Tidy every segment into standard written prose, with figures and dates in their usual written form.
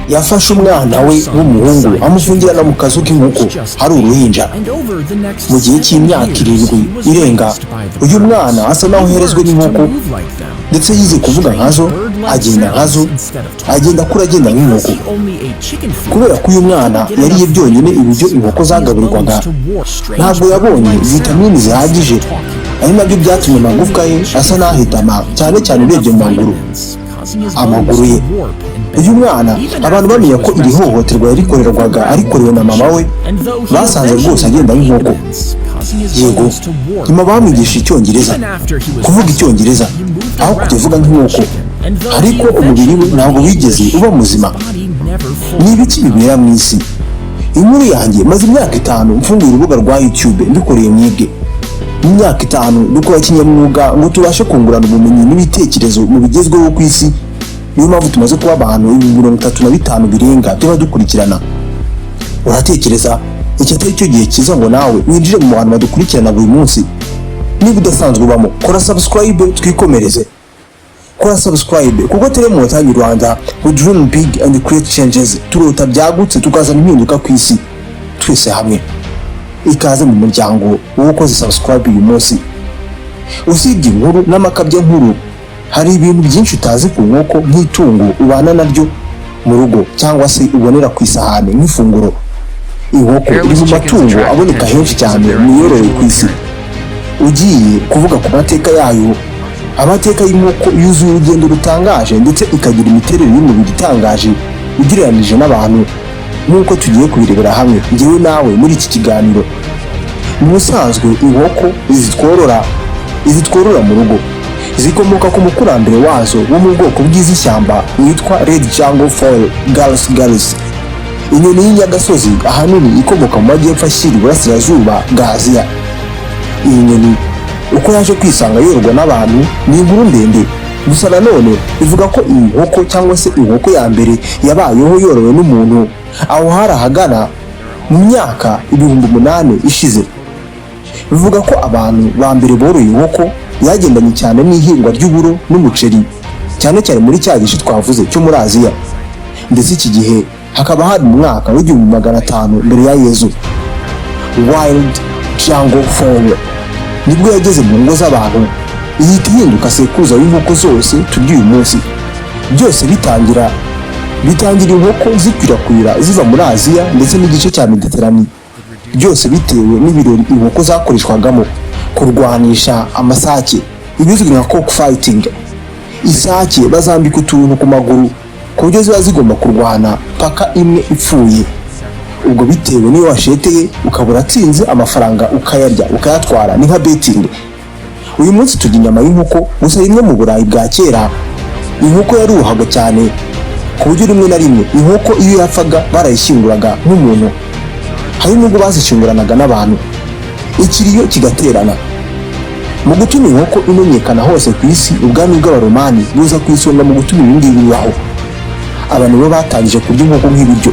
yafashe umwana we w'umuhungu amufungirana mu kazu k'inkoko hari uruhinja. Mu gihe cy'imyaka 7 irenga uyu mwana asa naho herezwe n'inkoko ndetse yize kuvuga nkazo, agenda nkazo, agenda kuri agenda nk'inkoko. Kubera ko uyu mwana yariye byonyine ibiryo inkoko zagaburirwaga, ntabwo yabonye vitamini zihagije, ari nabyo byatumye amagufwa ye asa n'ahitama, cyane cyane urebye mu amaguru ye. Uyu mwana abantu bamenye ko iri hohoterwa yarikorerwaga arikorewe na mama we, basanze rwose agenda nk'inkoko. Yego, nyuma bamwigisha icyongereza, kuvuga icyongereza aho kukivuga nk'inkoko, ariko umubiri we ntabwo wigeze uba muzima. Ni ibiki bibera mu isi? Inkuru yanjye maze imyaka 5 mfunguye urubuga rwa YouTube mbikoreye mwebwe. Mu myaka 5 dukora kinyamwuga ngo tubashe kungurana ubumenyi n'ibitekerezo mu bigezweho ku isi. Niyo mpamvu tumaze kuba abantu 35 birenga by'abadukurikirana. Uratekereza iki atari cyo gihe cyiza ngo nawe winjire mu bantu badukurikirana buri munsi? Niba udasanzwe ubamo, kora subscribe twikomereze. Kora subscribe kuko turi mu Tanzania Rwanda, we dream big and create changes. Turota byagutse tukazana impinduka ku isi twese hamwe. Ikaze mu muryango w'ukoze subscribe uyu munsi. Usibye inkuru n'amakabya nkuru, hari ibintu byinshi utazi ku nkoko nk'itungo ubana naryo mu rugo cyangwa se ubonera ku isahani nk'ifunguro. Inkoko iri mu matungo aboneka henshi cyane mu yororowe ku isi. Ugiye kuvuga ku mateka yayo, amateka y'inkoko yuzuye urugendo rutangaje ndetse ikagira imiterere y'umubiri itangaje ugereranije n'abantu, nk'uko tugiye kubirebera hamwe njyewe nawe muri iki kiganiro. Mu busanzwe inkoko izitworora mu rugo zikomoka ku mukurambere wazo wo mu bwoko bw'izishyamba witwa Red Jungle Fowl Gallus. Inyoni y'inyagasozi ahanini ikomoka mu majyepfo ashyira iburasirazuba bwa Aziya. Iyi nyoni uko yaje kwisanga yororwa n'abantu ni inkuru ndende, gusa nanone ivuga ko iyi nkoko cyangwa se inkoko ya mbere yabayeho yorowe n'umuntu aho hari ahagana mu myaka 8,000 ishize. Bivuga ko abantu ba mbere boroye inkoko yagendanye cyane n'ihingwa ry'uburo n'umuceri, cyane cyane muri cya gice twavuze cyo muri Aziya. Ndetse iki gihe hakaba hari mu mwaka w'1500 mbere ya Yezu. Wild Jungle Fowl nibwo yageze mu ngo z'abantu, ihita ihinduka sekuruza w'inkoko zose turya uyu munsi. Byose bitangira inkoko zikwirakwira ziva muri Aziya ndetse n'igice cya Mediterane. Byose bitewe n'ibirori inkoko zakoreshwagamo kurwanisha amasake, ibizwi nka cockfighting. Isake bazambika utuntu ku maguru ku buryo ziba zigomba kurwana paka imwe ipfuye. Ubwo bitewe niyo washeteye ukabura atsinze amafaranga ukayarya ukayatwara, ni nka betting. Uyu munsi turya inyama y'inkoko, gusa rimwe mu Burayi bwa kera inkoko yaruhaga cyane ku buryo rimwe na rimwe inkoko iyo yapfaga barayishyinguraga nk'umuntu, hari nubwo bazishyinguranaga n'abantu, ikiriyo kigaterana. Mu gutuma inkoko imenyekana hose ku isi, ubwami bw'Abaromani buza ku isonga mu gutuma ibindi bibaho. Abantu bo batangije kurya inkoko nk'ibiryo,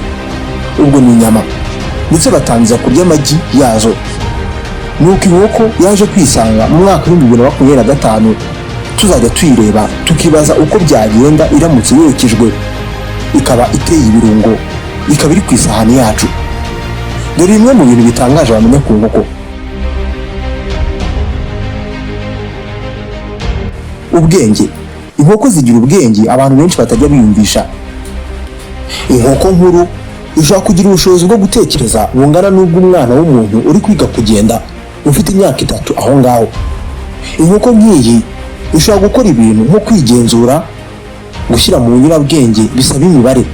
ubwo ni inyama, ndetse batangiza kurya amagi yazo. Nuko inkoko yaje kwisanga mu mwaka w'2025, tuzajya tuyireba tukibaza uko byagenda iramutse yokejwe ikaba iteye ibirungo, ikaba iri ku isahani yacu. Dore bimwe mu bintu bitangaje bamenya ku nkoko. Ubwenge. Inkoko zigira ubwenge abantu benshi batajya biyumvisha. Inkoko nkuru ishobora kugira ubushobozi bwo gutekereza bungana n'ubw'umwana w'umuntu uri kwiga kugenda ufite imyaka 3 aho ngaho. Inkoko nk'iyi ishobora gukora ibintu nko kwigenzura, gushyira mu nyurabwenge bisaba imibare,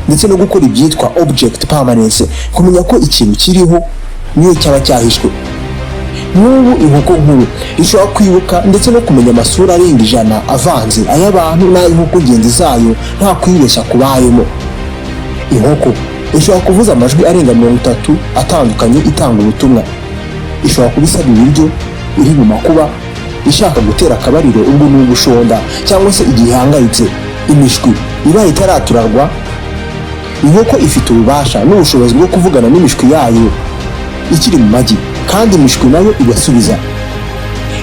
ndetse no gukora ibyitwa object permanence, kumenya ko ikintu kiriho niyo cyaba cyahishwe. N'ubu inkoko nkuru ishobora kwibuka ndetse no kumenya amasura arenga 100 avanze ay'abantu n'ay'inkoko ngenzi zayo nta kwibeshya kubayemo. Inkoko ishobora kuvuza amajwi arenga 30 atandukanye itanga ubutumwa. Ishobora kubisaba ibiryo iri mu makuba, ishaka gutera akabariro ubwo n'ubushonda cyangwa se igihe ihangayitse. Imishwi ibaye itaraturarwa, inkoko ifite ububasha n'ubushobozi bwo kuvugana n'imishwi yayo ikiri mu magi, kandi imishwi nayo igasubiza.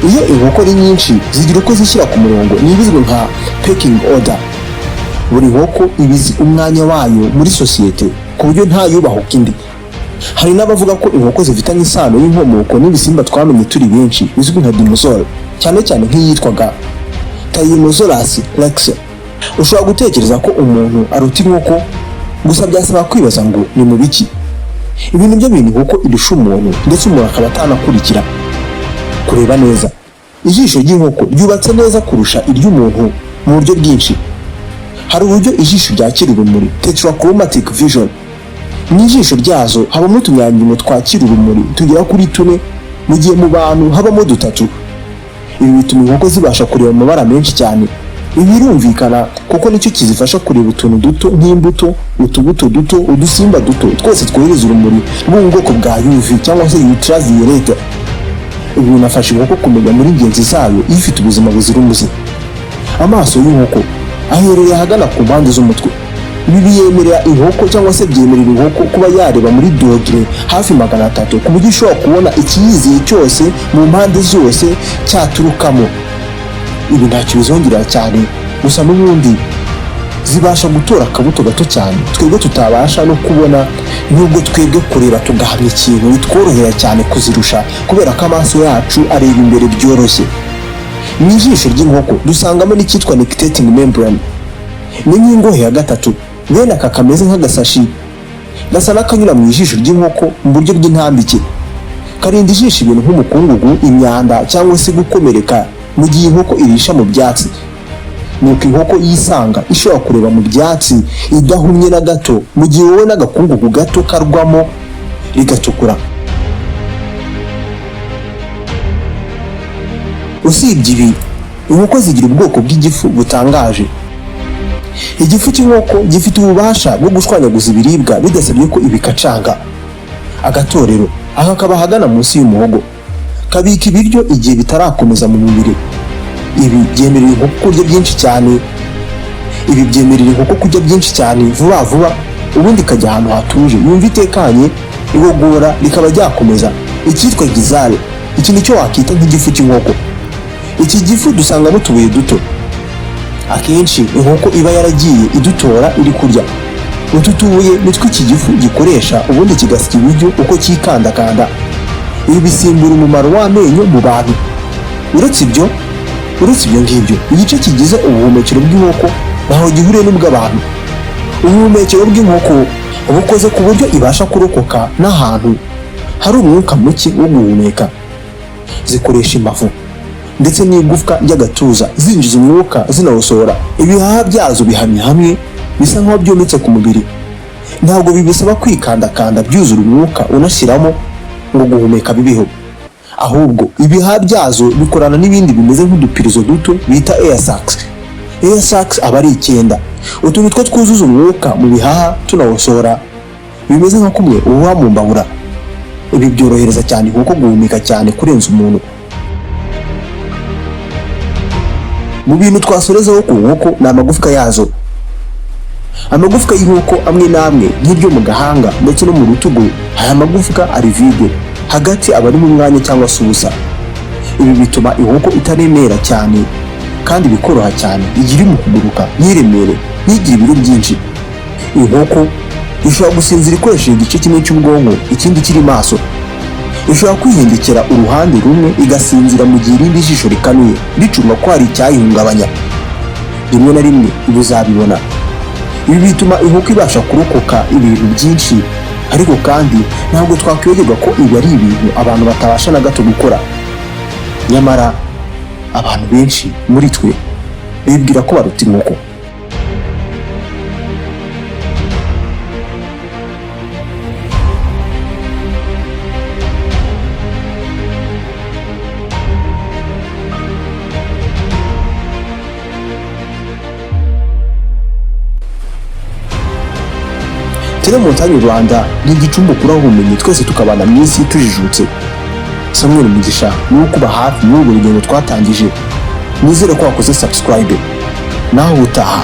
Iyo inkoko ari nyinshi zigira uko zishyira ku murongo, n'ibizwi nka pecking order. buri nkoko ibizi umwanya wayo muri sosiyete ku buryo nta yubahuka indi. Hari n'abavuga ko inkoko zifitanye isano y'inkomoko n'ibisimba twamenye turi benshi bizwi nka dinosaur, cyane cyane nk'iyitwaga Tyrannosaurus rex. Ushobora gutekereza ko umuntu aruta inkoko, gusa byasaba kwibaza ngo ni mu biki. Ibi nibyo bintu inkoko irusha umuntu, ndetse umuntu akaba atanakurikira. Kureba neza, ijisho ry'inkoko ryubatse neza kurusha iry'umuntu mu buryo bwinshi. Hari uburyo ijisho ryakira urumuri, tetrachromatic vision. Mu ijisho ryazo habamo utunyangingo twakira urumuri tugera kuri 4, mu gihe mu bantu habamo 3. Ibi bituma inkoko zibasha kureba amabara menshi cyane. Ibi birumvikana kuko nicyo kizifasha kureba utuntu duto nk'imbuto, utubuto duto, udusimba duto, twose twohereza urumuri rwo mu bwoko bwa UV cyangwa se ultraviolet. Ibi binafasha inkoko kumenya muri ingenzi zayo ifite ubuzima buzira umuze. Amaso y'inkoko aherereye ahagana ku mpande z'umutwe. Ibi biyemerera inkoko cyangwa se byemerera inkoko kuba yareba muri dogere hafi 300 ku buryo ishobora kubona ikiyizeye cyose mu mpande zose cyaturukamo. Ibi ntacyo bizongerera cyane, gusa n'ubundi zibasha gutora akabuto gato cyane twebwe tutabasha no kubona, nubwo twebwe kureba tugahamya ikintu bitworohera cyane kuzirusha kubera ko amaso yacu areba imbere byoroshye. Mu ijisho ry'inkoko dusangamo n'icyitwa nictitating membrane. Ni nk'ingohe ya 3, bene aka kameze nk'agasashi, gasa n'akanyura mu ijisho ry'inkoko mu buryo bw'intambike. Karinda ijisho ibintu nk'umukungugu, imyanda cyangwa se gukomereka mu gihe inkoko irisha mu byatsi. Nuko inkoko yisanga ishobora kureba mu byatsi idahumye na gato, mu gihe wowe n'agakungugu gato karwamo rigatukura. Usibye ibi, inkoko zigira ubwoko bw'igifu butangaje. Igifu cy'inkoko gifite ububasha bwo gushwanyaguza ibiribwa bidasabye ko ibikacanga. Agatorero aka kaba hagana munsi y'umuhogo, kabika ibiryo igihe bitarakomeza mu mubiri. Ibi byemerera inkoko kurya byinshi cyane vuba vuba, ubundi ikajya ahantu hatuje yumva itekanye, igogora rikaba ryakomeza. Icyitwa gizale, iki nicyo wakita nk'igifu cy'inkoko. Iki gifu dusangamo utubuye duto, akenshi inkoko iba yaragiye idutora iri kurya. Utu tubuye nitwo iki gifu gikoresha ubundi kigasya ibiryo uko cyikandakanda. Ibi bisimbura umumaro w'amenyo mu bantu. Uretse ibyo ngibyo, igice kigize ubuhumekero bw'inkoko ntaho gihuriye n'ubw'abantu. Ubuhumekero bw'inkoko bukoze ku buryo ibasha kurokoka n'ahantu hari umwuka muke wo guhumeka. Zikoresha imbavu ndetse n'igufwa ry'agatuza zinjiza umwuka zinawusohora. Ibihaha byazo bihamye hamwe bisa nk'aho byometse ku mubiri. Ntabwo bibisaba kwikandakanda byuzura umwuka unashyiramo ngo guhumeka bibeho, ahubwo ibihaha byazo bikorana n'ibindi bimeze nk'udupirizo duto bita air sacs. Air sacs aba ari 9. Utu nitwo twuzuza umwuka mu bihaha tunawusohora, bimeze nka kumwe uwa mu mbabura. Ibi byorohereza cyane inkoko guhumeka cyane kurenza umuntu. Mu bintu twasorezaho ku nkoko ni amagufwa yazo. Amagufwa y'inkoko amwe n'amwe nk'iryo mu gahanga ndetse no mu rutugu, aya magufwa ari vide, hagati aba ari mu mwanya cyangwa se ubusa. Ibi bituma inkoko itaremera cyane kandi bikoroha cyane, igira mu kuguruka ntiremere, ntigira ibiro byinshi. Inkoko ishobora gusinzira ikoresheje igice kimwe cy'ubwonko, ikindi kiri maso. Ishobora kwihindukira uruhande rumwe igasinzira mu gihe irindi jisho rikanuye, bicunga ko hari icyayihungabanya. Rimwe na rimwe ibi uzabibona. Ibi bituma inkoko ibasha kurokoka ibintu byinshi, ariko kandi ntabwo twakwibagirwa ko ibi ari ibintu abantu batabasha na gato gukora. Nyamara abantu benshi muri twe bibwira ko baruta inkoko. Montagne Rwanda ni igicumbi ukuraho ubumenyi, twese tukabana mu isi tujijutse. Samuel Mugisha ni ukuba hafi y'urwo rugendo twatangije. Nizere ko wakoze subscribe. Naho utaha.